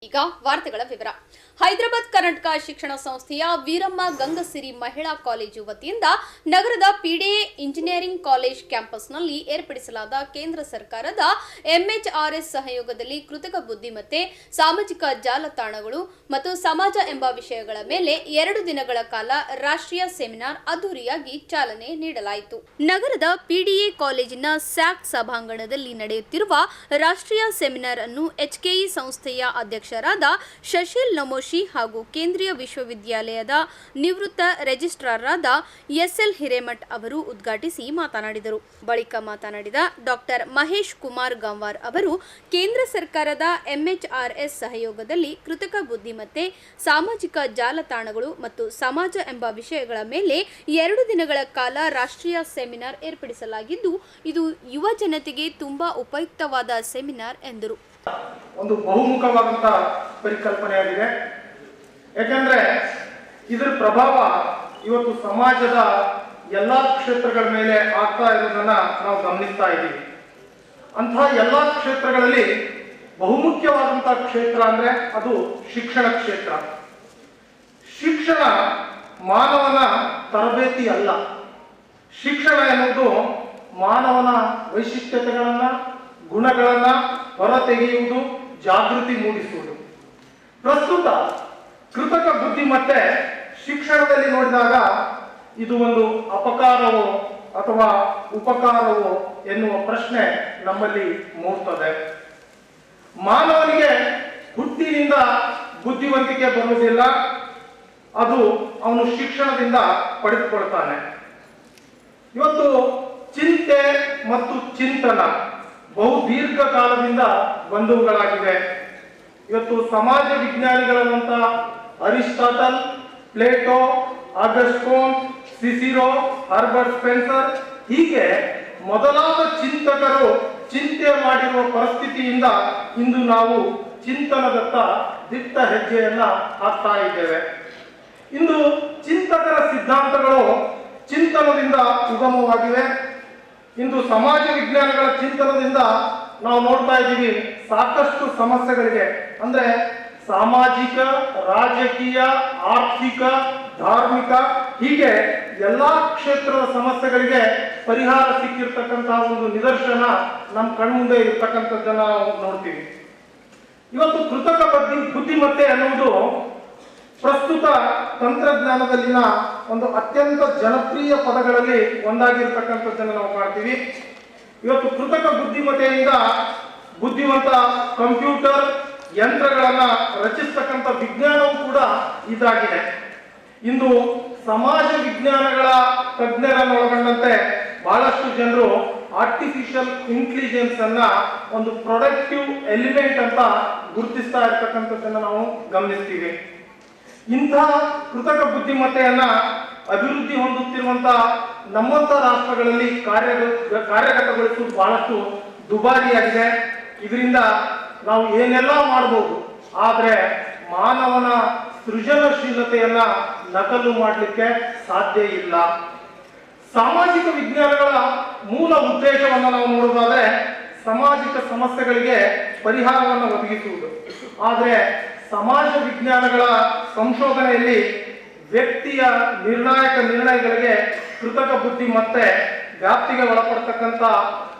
ಈಗ ವಾರ್ತೆಗಳ ವಿವರ. ಹೈದರಾಬಾದ್ ಕರ್ನಾಟಕ ಶಿಕ್ಷಣ ಸಂಸ್ಥೆಯ ವೀರಮ್ಮ ಗಂಗಸಿರಿ ಮಹಿಳಾ ಕಾಲೇಜು ವತಿಯಿಂದ ನಗರದ ಪಿಡಿಎ ಇಂಜಿನಿಯರಿಂಗ್ ಕಾಲೇಜ್ ಕ್ಯಾಂಪಸ್ನಲ್ಲಿ ಏರ್ಪಡಿಸಲಾದ ಕೇಂದ್ರ ಸರ್ಕಾರದ ಎಂಎಚ್ಆರ್ಎಸ್ ಸಹಯೋಗದಲ್ಲಿ ಕೃತಕ ಬುದ್ಧಿಮತ್ತೆ, ಸಾಮಾಜಿಕ ಜಾಲತಾಣಗಳು ಮತ್ತು ಸಮಾಜ ಎಂಬ ವಿಷಯಗಳ ಮೇಲೆ 2 ದಿನಗಳ ಕಾಲ ರಾಷ್ಟ್ರೀಯ ಸೆಮಿನಾರ್ ಅದ್ದೂರಿಯಾಗಿ ಚಾಲನೆ ನೀಡಲಾಯಿತು. ನಗರದ ಪಿಡಿಎ ಕಾಲೇಜಿನ ಸ್ಯಾಕ್ ಸಭಾಂಗಣದಲ್ಲಿ ನಡೆಯುತ್ತಿರುವ ರಾಷ್ಟ್ರೀಯ ಸೆಮಿನಾರ್ ಅನ್ನು ಎಚ್ಕೆಇ ಸಂಸ್ಥೆಯ ಅಧ್ಯಕ್ಷರಾದ ಶಶಿಲ್ ನಮೋಶಿ ಹಾಗೂ ಕೇಂದ್ರೀಯ ವಿಶ್ವವಿದ್ಯಾಲಯದ ನಿವೃತ್ತ ರಿಜಿಸ್ಟ್ರಾರ್ ಎಸ್ಎಲ್ ಹಿರೇಮಠ್ ಅವರು ಉದ್ಘಾಟಿಸಿ ಮಾತನಾಡಿದರು. ಬಳಿಕ ಮಾತನಾಡಿದ ಡಾಕ್ಟರ್ ಮಹೇಶ್ ಕುಮಾರ್ ಗಂವಾರ್ ಅವರು ಕೇಂದ್ರ ಸರ್ಕಾರದ ಎಂಎಚ್ಆರ್ಎಸ್ ಸಹಯೋಗದಲ್ಲಿ ಕೃತಕ ಬುದ್ಧಿಮತ್ತೆ, ಸಾಮಾಜಿಕ ಜಾಲತಾಣಗಳು ಮತ್ತು ಸಮಾಜ ಎಂಬ ವಿಷಯಗಳ ಮೇಲೆ 2 ದಿನಗಳ ಕಾಲ ರಾಷ್ಟ್ರೀಯ ಸೆಮಿನಾರ್ ಏರ್ಪಡಿಸಲಾಗಿದ್ದು, ಇದು ಯುವ ಜನತೆಗೆ ತುಂಬಾ ಉಪಯುಕ್ತವಾದ ಸೆಮಿನಾರ್ ಎಂದರು. ಒಂದು ಬಹುಮುಖವಾದಂತಹ ಪರಿಕಲ್ಪನೆಯಾಗಿದೆ. ಯಾಕಂದ್ರೆ ಇದರ ಪ್ರಭಾವ ಇವತ್ತು ಸಮಾಜದ ಎಲ್ಲಾ ಕ್ಷೇತ್ರಗಳ ಮೇಲೆ ಆಗ್ತಾ ಇರೋದನ್ನ ನಾವು ಗಮನಿಸ್ತಾ ಇದ್ದೀವಿ. ಅಂತಹ ಎಲ್ಲಾ ಕ್ಷೇತ್ರಗಳಲ್ಲಿ ಬಹುಮುಖ್ಯವಾದಂತಹ ಕ್ಷೇತ್ರ ಅಂದ್ರೆ ಅದು ಶಿಕ್ಷಣ ಕ್ಷೇತ್ರ. ಶಿಕ್ಷಣ ಮಾನವನ ತರಬೇತಿ ಅಲ್ಲ. ಶಿಕ್ಷಣ ಎನ್ನುವುದು ಮಾನವನ ವೈಶಿಷ್ಟ್ಯತೆಗಳನ್ನ, ಗುಣಗಳನ್ನ ಹೊರತೆಗೆಯುವುದು, ಜಾಗೃತಿ ಮೂಡಿಸುವುದು. ಪ್ರಸ್ತುತ ಕೃತಕ ಬುದ್ಧಿಮತ್ತೆ ಶಿಕ್ಷಣದಲ್ಲಿ ನೋಡಿದಾಗ ಇದು ಒಂದು ಅಪಕಾರವೋ ಅಥವಾ ಉಪಕಾರವೋ ಎನ್ನುವ ಪ್ರಶ್ನೆ ನಮ್ಮಲ್ಲಿ ಮೂಡ್ತದೆ. ಮಾನವನಿಗೆ ಹುಟ್ಟಿನಿಂದ ಬುದ್ಧಿವಂತಿಕೆ ಬರುವುದಿಲ್ಲ, ಅದು ಅವನು ಶಿಕ್ಷಣದಿಂದ ಪಡೆದುಕೊಳ್ತಾನೆ. ಇವತ್ತು ಚಿಂತೆ ಮತ್ತು ಚಿಂತನ ಬಹು ದೀರ್ಘ ಕಾಲದಿಂದ ಬಂಧುಗಳಾಗಿವೆ. ಇವತ್ತು ಸಮಾಜ ವಿಜ್ಞಾನಿಗಳಾದಂಥ Aristotle, Plato, ಆಗಸ್ಟೋನ್, Cicero, Herbert Spencer ಹೀಗೆ ಮೊದಲಾದ ಚಿಂತಕರು ಚಿಂತೆ ಮಾಡಿರುವ ಪರಿಸ್ಥಿತಿಯಿಂದ ಇಂದು ನಾವು ಚಿಂತನದತ್ತ ದಿಟ್ಟ ಹೆಜ್ಜೆಯನ್ನ ಹಾಕ್ತಾ ಇದ್ದೇವೆ. ಇಂದು ಚಿಂತಕರ ಸಿದ್ಧಾಂತಗಳು ಚಿಂತನದಿಂದ ಉಗಮವಾಗಿವೆ. ಇಂದು ಸಮಾಜ ವಿಜ್ಞಾನಗಳ ಚಿಂತನದಿಂದ ನಾವು ನೋಡ್ತಾ ಇದ್ದೀವಿ ಸಾಕಷ್ಟು ಸಮಸ್ಯೆಗಳಿಗೆ, ಅಂದ್ರೆ ಸಾಮಾಜಿಕ, ರಾಜಕೀಯ, ಆರ್ಥಿಕ, ಧಾರ್ಮಿಕ ಹೀಗೆ ಎಲ್ಲಾ ಕ್ಷೇತ್ರದ ಸಮಸ್ಯೆಗಳಿಗೆ ಪರಿಹಾರ ಸಿಕ್ಕಿರ್ತಕ್ಕಂತಹ ಒಂದು ನಿದರ್ಶನ ನಮ್ಮ ಕಣ್ಮುಂದೆ ಇರ್ತಕ್ಕಂಥದ್ದನ್ನ ನಾವು ನೋಡ್ತೀವಿ. ಇವತ್ತು ಕೃತಕ ಬುದ್ಧಿಮತ್ತೆ ಅನ್ನುವುದು ಪ್ರಸ್ತುತ ತಂತ್ರಜ್ಞಾನದಲ್ಲಿನ ಒಂದು ಅತ್ಯಂತ ಜನಪ್ರಿಯ ಪದಗಳಲ್ಲಿ ಒಂದಾಗಿರ್ತಕ್ಕಂಥದ್ದನ್ನು ನಾವು ಕಾಣ್ತೀವಿ. ಇವತ್ತು ಕೃತಕ ಬುದ್ಧಿಮತ್ತೆಯಿಂದ ಬುದ್ಧಿವಂತ ಕಂಪ್ಯೂಟರ್ ಯಂತ್ರಗಳನ್ನ ರಚಿಸ್ತಕ್ಕಂಥ ವಿಜ್ಞಾನವೂ ಕೂಡ ಇದಾಗಿದೆ. ಇಂದು ಸಮಾಜ ವಿಜ್ಞಾನಗಳ ತಜ್ಞರನ್ನು ಒಳಗೊಂಡಂತೆ ಬಹಳಷ್ಟು ಜನರು ಆರ್ಟಿಫಿಷಿಯಲ್ ಇಂಟೆಲಿಜೆನ್ಸ್ ಅನ್ನ ಒಂದು ಪ್ರೊಡಕ್ಟಿವ್ ಎಲಿಮೆಂಟ್ ಅಂತ ಗುರುತಿಸ್ತಾ ಇರ್ತಕ್ಕಂಥದ್ದನ್ನು ನಾವು ಗಮನಿಸ್ತೀವಿ. ಇಂತಹ ಕೃತಕ ಬುದ್ಧಿಮತ್ತೆಯನ್ನ ಅಭಿವೃದ್ಧಿ ಹೊಂದುತ್ತಿರುವಂತಹ ನಮ್ಮಂತ ರಾಷ್ಟ್ರಗಳಲ್ಲಿ ಕಾರ್ಯಗತಗೊಳಿಸುವುದು ಬಹಳಷ್ಟು ದುಬಾರಿಯಾಗಿದೆ. ಇದರಿಂದ ನಾವು ಏನೆಲ್ಲ ಮಾಡಬಹುದು, ಆದ್ರೆ ಮಾನವನ ಸೃಜನಶೀಲತೆಯನ್ನ ನಕಲು ಮಾಡಲಿಕ್ಕೆ ಸಾಧ್ಯ ಇಲ್ಲ. ಸಾಮಾಜಿಕ ವಿಜ್ಞಾನಗಳ ಮೂಲ ಉದ್ದೇಶವನ್ನು ನಾವು ನೋಡೋದಾದ್ರೆ ಸಾಮಾಜಿಕ ಸಮಸ್ಯೆಗಳಿಗೆ ಪರಿಹಾರವನ್ನು ಒದಗಿಸುವುದು. ಆದರೆ ಸಮಾಜ ವಿಜ್ಞಾನಗಳ ಸಂಶೋಧನೆಯಲ್ಲಿ ವ್ಯಕ್ತಿಯ ನಿರ್ಣಾಯಕ ನಿರ್ಣಯಗಳಿಗೆ ಕೃತಕ ಬುದ್ಧಿಮತ್ತೆ ವ್ಯಾಪ್ತಿಗೆ ಒಳಪಡ್ತಕ್ಕಂಥ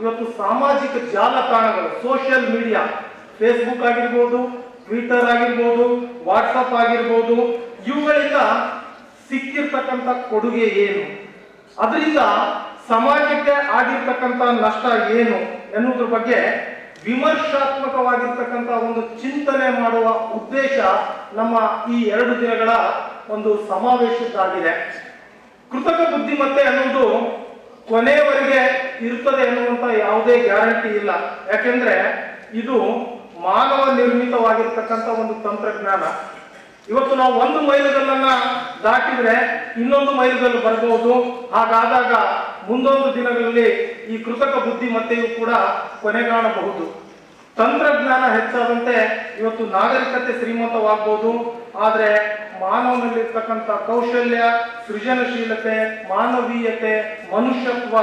ಇವತ್ತು ಸಾಮಾಜಿಕ ಜಾಲತಾಣಗಳು, ಸೋಷಿಯಲ್ ಮೀಡಿಯಾ, ಫೇಸ್ಬುಕ್ ಆಗಿರ್ಬೋದು, ಟ್ವಿಟರ್ ಆಗಿರ್ಬೋದು, ವಾಟ್ಸಪ್ ಆಗಿರ್ಬೋದು, ಇವುಗಳಿಂದ ಸಿಕ್ಕಿರ್ತಕ್ಕಂಥ ಕೊಡುಗೆ ಏನು, ಅದರಿಂದ ಸಮಾಜಕ್ಕೆ ಆಗಿರ್ತಕ್ಕಂಥ ನಷ್ಟ ಏನು ಎನ್ನುವುದ್ರ ಬಗ್ಗೆ ವಿಮರ್ಶಾತ್ಮಕವಾಗಿರ್ತಕ್ಕಂಥ ಒಂದು ಚಿಂತನೆ ಮಾಡುವ ಉದ್ದೇಶ ನಮ್ಮ ಈ 2 ದಿನಗಳ ಒಂದು ಸಮಾವೇಶದ್ದಾಗಿದೆ. ಕೃತಕ ಬುದ್ಧಿಮತ್ತೆ ಅನ್ನುವುದು ಕೊನೆಯವರೆಗೆ ಇರ್ತದೆ ಎನ್ನುವಂತ ಯಾವುದೇ ಗ್ಯಾರಂಟಿ ಇಲ್ಲ. ಯಾಕೆಂದ್ರೆ ಇದು ಮಾನವ ನಿರ್ಮಿತವಾಗಿರ್ತಕ್ಕಂಥ ಒಂದು ತಂತ್ರಜ್ಞಾನ. ಇವತ್ತು ನಾವು ಒಂದು ಮೈಲುಗಲ್ಲನ್ನ ದಾಟಿದ್ರೆ ಇನ್ನೊಂದು ಮೈಲುಗಲ್ಲು ಬರಬಹುದು. ಹಾಗಾದಾಗ ಮುಂದೊಂದು ದಿನಗಳಲ್ಲಿ ಈ ಕೃತಕ ಬುದ್ಧಿಮತ್ತೆಯು ಕೂಡ ಕೊನೆಗಾಣಬಹುದು. ತಂತ್ರಜ್ಞಾನ ಹೆಚ್ಚಾದಂತೆ ಇವತ್ತು ನಾಗರಿಕತೆ ಶ್ರೀಮಂತವಾಗಬಹುದು, ಆದ್ರೆ ಮಾನವನಲ್ಲಿರ್ತಕ್ಕಂಥ ಕೌಶಲ್ಯ, ಸೃಜನಶೀಲತೆ, ಮಾನವೀಯತೆ, ಮನುಷ್ಯತ್ವ,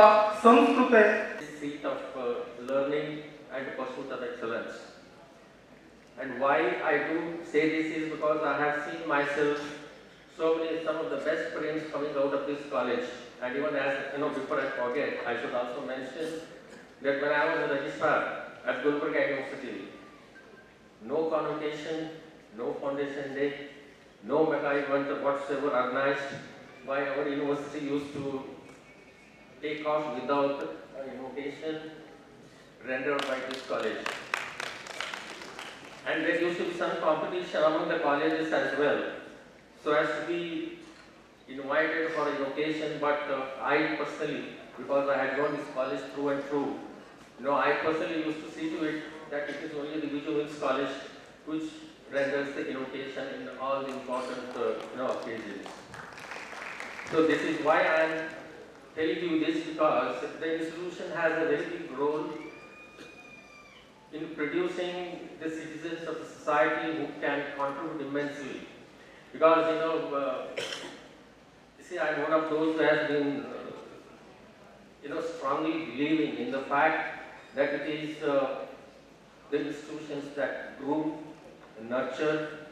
ಸಂಸ್ಕೃತಿ seat of learning and pursuit of excellence. And why I do say this is because I have seen myself some of the best brains coming out of this college. And even as, before I forget, I should also mention that when I was a registrar at Gulbarga University, no convocation, no foundation day, no mega event whatsoever organized by our university used to take off without a invocation rendered by this college. And there used to be some competition among the colleges as well, so as to be invited for a occasion, but I personally, because I had known this college through and through, I personally used to see to it that it is only the Viju Wills College which renders the invocation in all the important occasions. So this is why I am telling you this, because the institution has a very big role in producing the citizens of the society who can contribute immensely. Because see, I am one of those who has been strongly believing in the fact that it is the institutions that groom, nurture,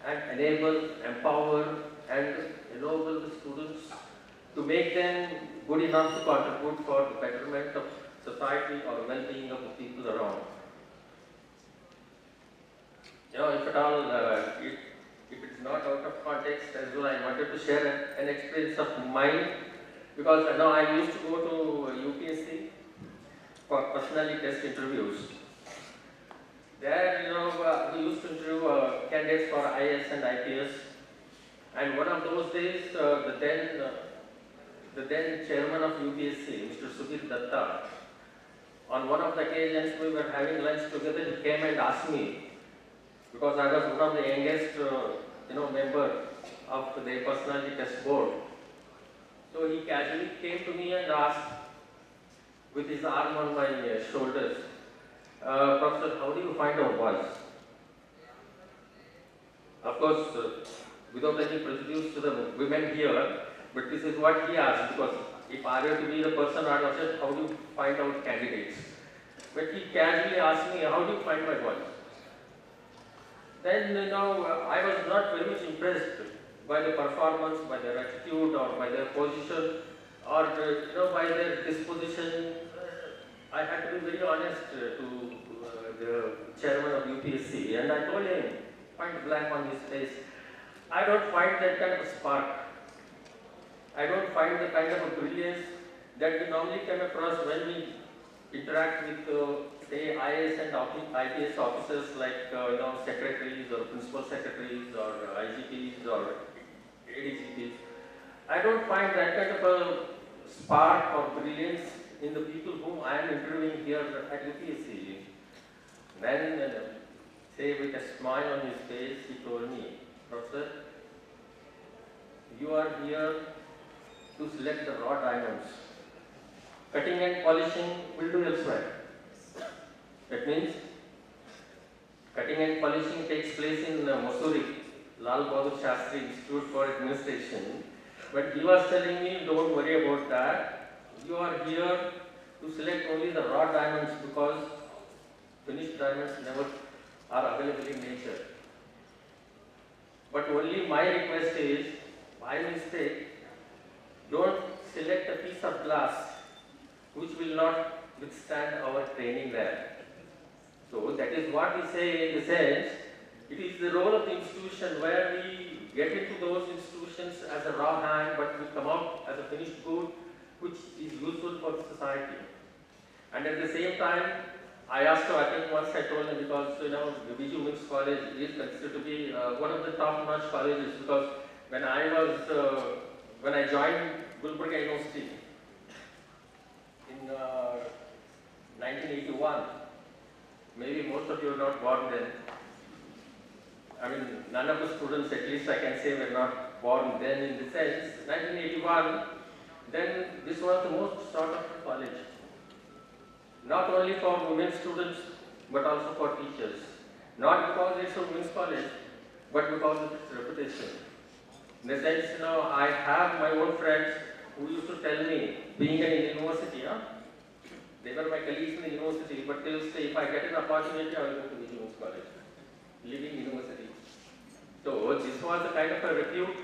and enable, empower, and ennoble the students to make them good enough to contribute for the betterment of society or well-being of the people around. If at all, if it is not out of context as well, I wanted to share an experience of mine, because I used to go to UPSC for personality test interviews. There, we used to interview candidates for IAS and IPS, and one of those days, the then chairman of UPSC, Mr. Sudhir Datta, on one of the occasions we were having lunch together, he came and asked me, because I was one of the youngest, member of the personality test board. So he casually came to me and asked, with his arm on my shoulders, Professor, how do you find our voice? Of course, without any prejudice to the women here, but this is what he asked, because if I were to be the person, I would have said, how do you find out candidates? But he casually asked me, how do you find my voice? Then, I was not very much impressed by the performance, by their attitude, or by their position, or by their disposition. I had to be very honest to the chairman of UPSC, and I told him, point blank on his face, I don't find that kind of spark. I don't find the kind of a brilliance that we normally come across when we interact with, say, IAS and IPS officers like, secretaries or principal secretaries or IGPs or ADGPs. I don't find that kind of a spark or brilliance in the people whom I am interviewing here at UPSC. Then, say with a smile on his face, he told me, Professor, you are here to select the raw diamonds. Cutting and polishing will do elsewhere. That means cutting and polishing takes place in Mussoorie, Lal Bahadur Shastri Institute for Administration. But he was telling me, don't worry about that. You are here to select only the raw diamonds, because finished diamonds never are available in nature. But only my request is, by mistake, don't select a piece of glass which will not withstand our training there. So that is what we say in the sense, it is the role of the institution where we get into those institutions as a raw hand, but we come out as a finished good which is useful for the society. And at the same time, I think once I told him, because the Viju Wills College is considered to be one of the top-notch colleges, because when I joined Gulbarga University in 1981, maybe most of you were not born then. I mean, none of the students, at least I can say, were not born then in the sense. 1981, then this was the most sought after college. Not only for women students, but also for teachers. Not because it's a women's college, but because of its reputation. In the sense, I have my own friends who used to tell me, being in a university, they were my colleagues in the university, but they will say, if I get an opportunity, I will go to the women's college. leaving university. So this was a kind of a repute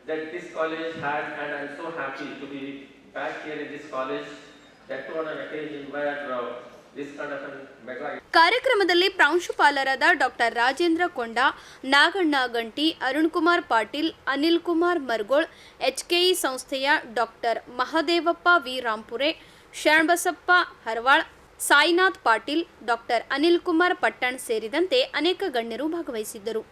that this college had, and I'm so happy to be back here in this college, that too on an occasion where this kind of a mega. ಕಾರ್ಯಕ್ರಮದಲ್ಲಿ ಪ್ರಾಂಶುಪಾಲರಾದ doctor Rajendra Konda, Naganna Ganti, Arun Kumar Patil, Anil Kumar Margol, HKE ಸಂಸ್ಥೆಯ doctor Mahadevappa V Rampure, Sharanabasappa Harwal, Sainath Patil, doctor Anil Kumar Pattan ಸೇರಿದಂತೆ ಅನೇಕ ಗಣ್ಯರು ಭಾಗವಹಿಸಿದ್ದರು.